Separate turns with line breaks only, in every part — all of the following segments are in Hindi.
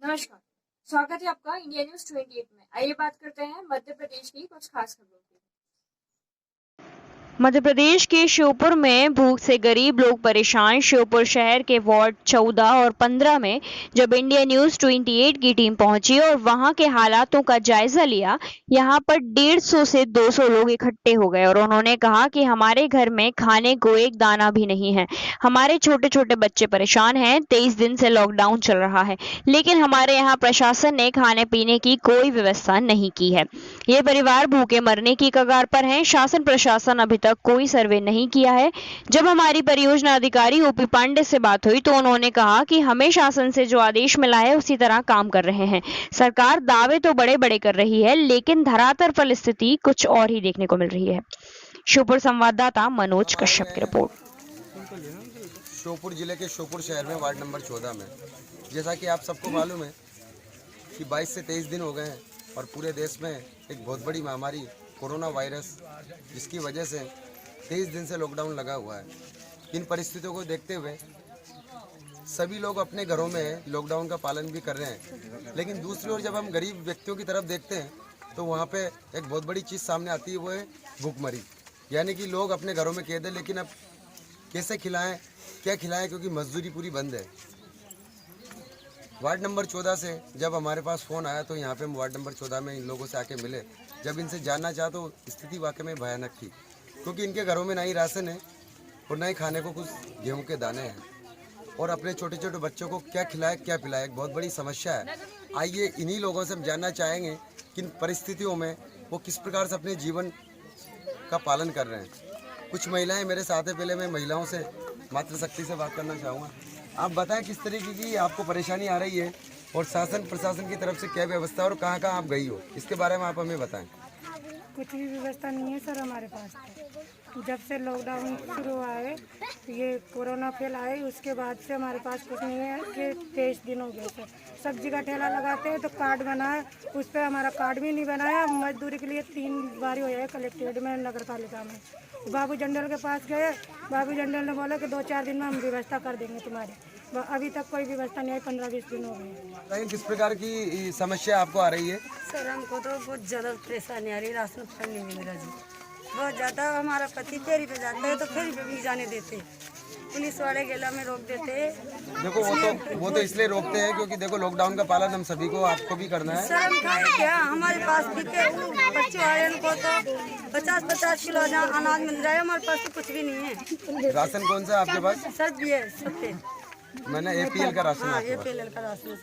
नमस्कार, स्वागत है आपका इंडिया न्यूज 28 में। आइए बात करते हैं मध्य प्रदेश की कुछ खास खबरों की।
मध्य प्रदेश के श्योपुर में भूख से गरीब लोग परेशान। श्योपुर शहर के वार्ड 14 और 15 में जब इंडिया न्यूज 28 की टीम पहुंची और वहां के हालातों का जायजा लिया, यहां पर 150 से 200 लोग इकट्ठे हो गए और उन्होंने कहा कि हमारे घर में खाने को एक दाना भी नहीं है। हमारे छोटे छोटे बच्चे परेशान हैं। 23 दिन से लॉकडाउन चल रहा है, लेकिन हमारे यहाँ प्रशासन ने खाने पीने की कोई व्यवस्था नहीं की है। ये परिवार भूखे मरने की कगार पर हैं। शासन प्रशासन अभी तक कोई सर्वे नहीं किया है। जब हमारी परियोजना अधिकारी ओपी पांडे से बात हुई तो उन्होंने कहा कि हमें शासन से जो आदेश मिला है उसी तरह काम कर रहे हैं। सरकार दावे तो बड़े बड़े कर रही है, लेकिन धरातल पर स्थिति कुछ और ही देखने को मिल रही है। श्योपुर संवाददाता मनोज कश्यप की रिपोर्ट।
श्योपुर जिले के श्योपुर शहर में वार्ड नंबर 14 में, जैसा कि आप सबको मालूम है कि 22 से 23 दिन हो गए हैं और पूरे देश में एक बहुत बड़ी महामारी कोरोना वायरस, जिसकी वजह से 23 दिन से लॉकडाउन लगा हुआ है। इन परिस्थितियों को देखते हुए सभी लोग अपने घरों में लॉकडाउन का पालन भी कर रहे हैं, लेकिन दूसरी ओर जब हम गरीब व्यक्तियों की तरफ देखते हैं तो वहाँ पे एक बहुत बड़ी चीज़ सामने आती है, वो है भूखमरी। यानी कि लोग अपने घरों में कैद है, लेकिन अब कैसे खिलाएं, क्या खिलाएं, क्योंकि मजदूरी पूरी बंद है। वार्ड नंबर 14 से जब हमारे पास फ़ोन आया तो यहाँ पे हम वार्ड नंबर 14 में इन लोगों से आके मिले। जब इनसे जानना चाहा तो स्थिति वाकई में भयानक थी, क्योंकि इनके घरों में ना ही राशन है और ना ही खाने को कुछ गेहूं के दाने हैं, और अपने छोटे छोटे बच्चों को क्या खिलाए क्या पिलाए, एक बहुत बड़ी समस्या है। आइए इन्हीं लोगों से हम जानना चाहेंगे कि इन परिस्थितियों में वो किस प्रकार से अपने जीवन का पालन कर रहे हैं। कुछ महिलाएँ मेरे साथ हैं, पहले मैं महिलाओं से मातृशक्ति से बात करना चाहूँगा। आप बताएं किस तरीके की आपको परेशानी आ रही है और शासन प्रशासन की तरफ से क्या व्यवस्था और कहाँ कहाँ आप गई हो, इसके बारे में आप हमें बताएं।
कुछ भी व्यवस्था नहीं है सर हमारे पास। तो जब से लॉकडाउन शुरू हुआ है, ये कोरोना फैला है, उसके बाद से हमारे पास कुछ नहीं है कि 23 दिन हो गए सर। सब्जी का ठेला लगाते हैं तो कार्ड बना है, उस पर हमारा कार्ड भी नहीं बनाया। मजदूरी के लिए 3 बार हो है कलेक्ट्रेट में, नगर पालिका में। बाबू जंडल के पास गए, बाबू जंडल ने बोला कि 2-4 दिन में हम व्यवस्था कर देंगे तुम्हारी। अभी तक कोई व्यवस्था नहीं आई, 15-20 दिन हो गए।
किस प्रकार की समस्या आपको आ रही है?
सर हमको तो बहुत ज़्यादा परेशानी आ रही है, राशन नहीं मिल रहा जी, बहुत ज़्यादा। हमारा पति फेरी पे जाता है तो फेरी पे भी जाने देते, पुलिस वाले गेला में रोक देते हैं।
देखो वो तो इसलिए रोकते हैं क्योंकि देखो लॉकडाउन का पालन हम सभी को, आपको भी करना है।
सर हम खाए क्या, हमारे पास भी बच्चों वाले को तो 50-50 किलो अनाज मिल रहा है, हमारे पास तो कुछ भी नहीं है।
राशन कौन सा है आपके पास?
सर भी है सबसे,
मैंने APL का राशन।
हाँ APL का राशन।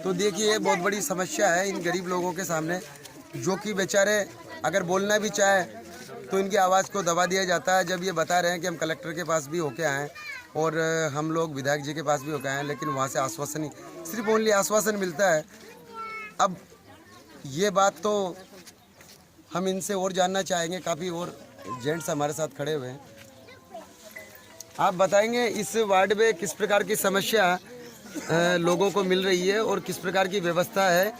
तो देखिए ये बहुत बड़ी समस्या है इन गरीब लोगों के सामने, जो कि बेचारे अगर बोलना भी चाहे तो इनकी आवाज़ को दबा दिया जाता है। जब ये बता रहे हैं कि हम कलेक्टर के पास भी होके आए और हम लोग विधायक जी के पास भी होके आए हैं, लेकिन वहाँ से आश्वासन ही, सिर्फ ओनली आश्वासन मिलता है। अब ये बात तो हम इनसे और जानना चाहेंगे, काफ़ी और जेंट्स हमारे साथ खड़े हुए हैं। आप बताएंगे इस वार्ड में किस प्रकार की समस्या लोगों को मिल रही है और किस प्रकार की व्यवस्था है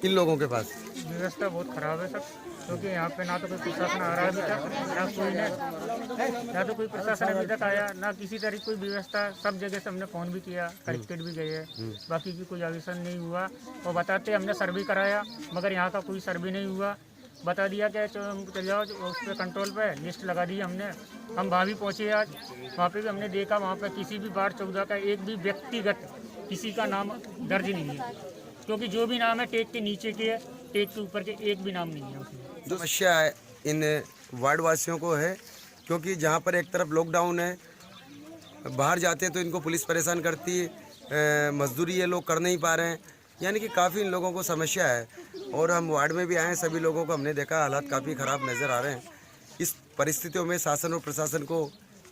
इन लोगों के पास?
व्यवस्था बहुत खराब है सर, क्योंकि यहाँ पे ना तो कोई प्रशासन आ रहा है अभी तक, ना कोई प्रशासन अभी तक आया, ना किसी तरह की कोई व्यवस्था। सब जगह से हमने फ़ोन भी किया, कलेक्ट्रेट भी गए हैं, बाकी की कोई आवेदन नहीं हुआ। और बताते हमने सर्वे कराया, मगर यहाँ का कोई सर्वे नहीं हुआ। बता दिया कि चल जाओ उस पर कंट्रोल पे लिस्ट लगा दी हमने। हम वहाँ भी पहुँचे आज, वहाँ पे भी हमने देखा, वहाँ पे किसी भी वार्ड 14 का एक भी व्यक्तिगत किसी का नाम दर्ज नहीं है, क्योंकि जो भी नाम है टेक के नीचे के है, टेक के ऊपर के एक भी नाम नहीं है उसमें।
समस्या है इन वार्ड वासियों को है, क्योंकि जहाँ पर एक तरफ लॉकडाउन है, बाहर जाते हैं तो इनको पुलिस परेशान करती है, मजदूरी ये लोग कर नहीं पा रहे हैं, यानी कि काफ़ी इन लोगों को समस्या है। और हम वार्ड में भी आए हैं, सभी लोगों को हमने देखा, हालात काफ़ी ख़राब नज़र आ रहे हैं। इस परिस्थितियों में शासन और प्रशासन को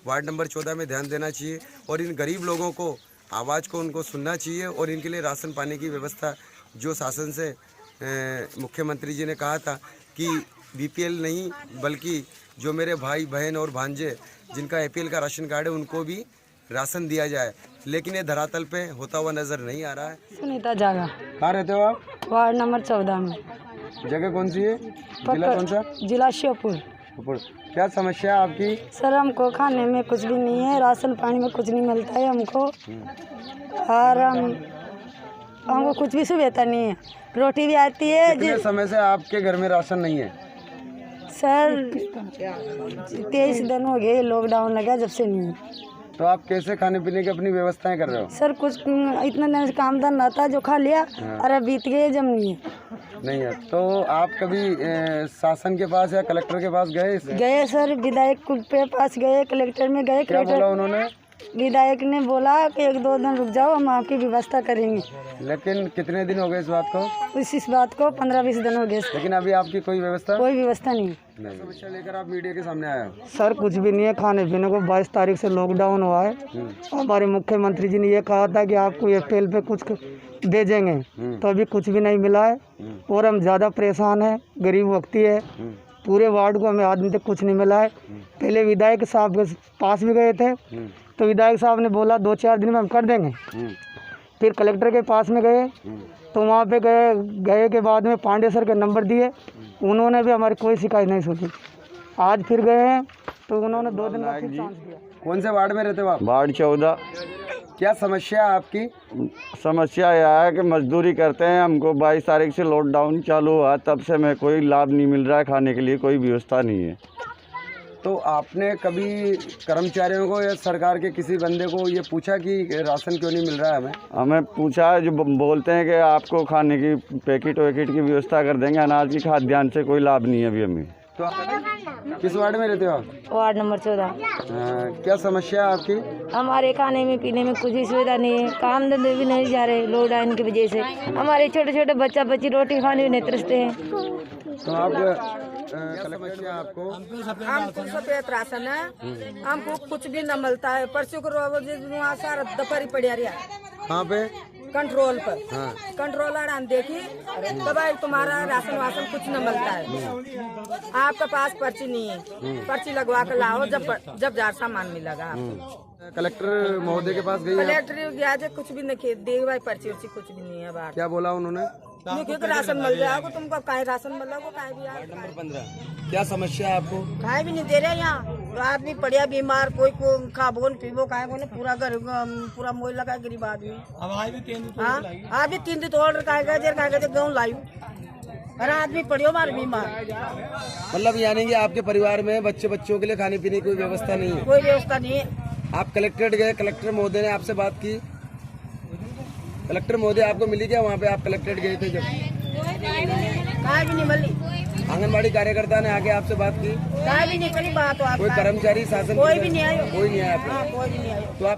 वार्ड नंबर 14 में ध्यान देना चाहिए और इन गरीब लोगों को आवाज़ को उनको सुनना चाहिए और इनके लिए राशन पाने की व्यवस्था, जो शासन से मुख्यमंत्री जी ने कहा था कि BPL नहीं बल्कि जो मेरे भाई बहन और भांजे जिनका APL का राशन कार्ड है उनको भी राशन दिया जाए, लेकिन ये धरातल पे होता हुआ नजर नहीं आ रहा है।
सुनीता जागा।
कहाँ रहते हो आप?
वार्ड नंबर 14 में।
जगह कौन सी है? जिला कौन सा?
जिला श्योपुर।
क्या समस्या है आपकी?
सर हमको खाने में कुछ भी नहीं है, राशन पानी में कुछ नहीं मिलता है हमको, और हम
हमको कुछ भी सुविधा नहीं है। रोटी भी आती है
कितने समय से आपके घर में राशन नहीं है?
सर 23 दिन हो गए, लॉकडाउन लगा जब से नहीं है।
तो आप कैसे खाने पीने की अपनी व्यवस्थाएं कर रहे हो?
सर कुछ इतना दिन से काम धंधा था जो खा लिया और अब बीत गए, जम नहीं है।
नहीं है तो आप कभी शासन के पास या कलेक्टर के पास गए?
गए सर, विधायक के पास गए, कलेक्टर में गए।
क्या बोला उन्होंने?
विधायक ने बोला कि 1-2 दिन रुक जाओ, हम आपकी व्यवस्था करेंगे।
लेकिन कितने दिन हो गए इस बात को?
इस बात को 15-20 दिन हो गए।
लेकिन अभी आपकी कोई व्यवस्था
नहीं।
समस्या लेकर आप मीडिया के सामने आए हो?
सर कुछ भी नहीं है, खाने पीने को 22 तारीख से लॉकडाउन हुआ है। हमारे मुख्यमंत्री जी ने ये कहा था कि आपको अप्रैल पे कुछ भेजेंगे, तो अभी कुछ भी नहीं मिला है और हम ज़्यादा परेशान हैं, गरीब व्यक्ति है। पूरे वार्ड को हमें आदमी तक कुछ नहीं मिला है। पहले विधायक साहब के पास भी गए थे तो विधायक साहब ने बोला 2-4 दिन में हम कर देंगे। फिर कलेक्टर के पास में गए तो वहाँ पे गए के बाद में पांडे सर के नंबर दिए, उन्होंने भी हमारी कोई शिकायत नहीं सुनी। आज फिर गए हैं तो उन्होंने 2 दिन का फिर चांस दिया।
कौन से वार्ड में रहते हो आप?
वार्ड 14।
क्या समस्या है आपकी?
समस्या यह है कि मजदूरी करते हैं, हमको 22 तारीख से लॉकडाउन चालू हुआ, तब से हमें कोई लाभ नहीं मिल रहा है, खाने के लिए कोई व्यवस्था नहीं है।
तो आपने कभी कर्मचारियों को या सरकार के किसी बंदे को ये पूछा कि राशन क्यों नहीं मिल रहा है
हमें पूछा है, जो बोलते हैं कि आपको खाने की पैकेट वैकेट की व्यवस्था कर देंगे, अनाज की खाद्यान्न से कोई लाभ नहीं है अभी हमें।
तो किस वार्ड में रहते हो आप?
Ward number 14।
क्या समस्या है आपकी?
हमारे खाने में पीने में कुछ भी सुविधा नहीं है, काम धंधे भी नहीं जा रहे लॉकडाउन की वजह से। हमारे छोटे छोटे बच्चा बच्ची रोटी खाने भी नहीं तरसते हैं।
तो आप समस्या आपको?
हमको सफेद राशन है, हमको कुछ भी न मिलता है। परसों को वहाँ सारा दफारी पड़ा रहा।
कहाँ पे?
कंट्रोल पर। कंट्रोलर हम देखी तब तुम्हारा राशन वासन कुछ न मिलता है, आपके पास पर्ची नहीं है, पर्ची लगवा कर लाओ जब जार सामान मिलेगा।
कलेक्टर महोदय के पास गई?
कलेक्टर गया थे, कुछ भी नहीं दे भाई, पर्ची उर्ची कुछ भी नहीं है बाहर।
क्या बोला उन्होंने?
क्योंकि राशन मिल जाएगा तुमको, काहे राशन मिला को काहे भी।
नंबर 15 क्या समस्या है आपको?
काहे भी नहीं दे रहे यहाँ, आदमी पड़िया बीमार, कोई को खाबो न पीबो काहे को, पूरा घर पूरा मोह लगा गरीब आदमी। हाँ आज भी 3 दिन तोड़ काहे गाँव लायू, अरे आदमी पड़ियो मार बीमार।
मतलब यानी कि आपके परिवार में बच्चों के लिए खाने पीने की कोई व्यवस्था नहीं है?
कोई व्यवस्था नहीं है।
आप कलेक्ट्रेट गए, कलेक्टर महोदय ने आपसे बात की? कलेक्टर महोदय आपको मिली क्या वहाँ पे? आप कलेक्ट्रेट गए थे जब?
काहे भी नहीं मिली।
आंगनबाड़ी कार्यकर्ता ने आके आपसे बात की?
काहे भी नहीं करी बात।
कोई कर्मचारी शासन?
कोई भी नहीं आया।
कोई नहीं आया?
कोई भी नहीं आया।
तो आप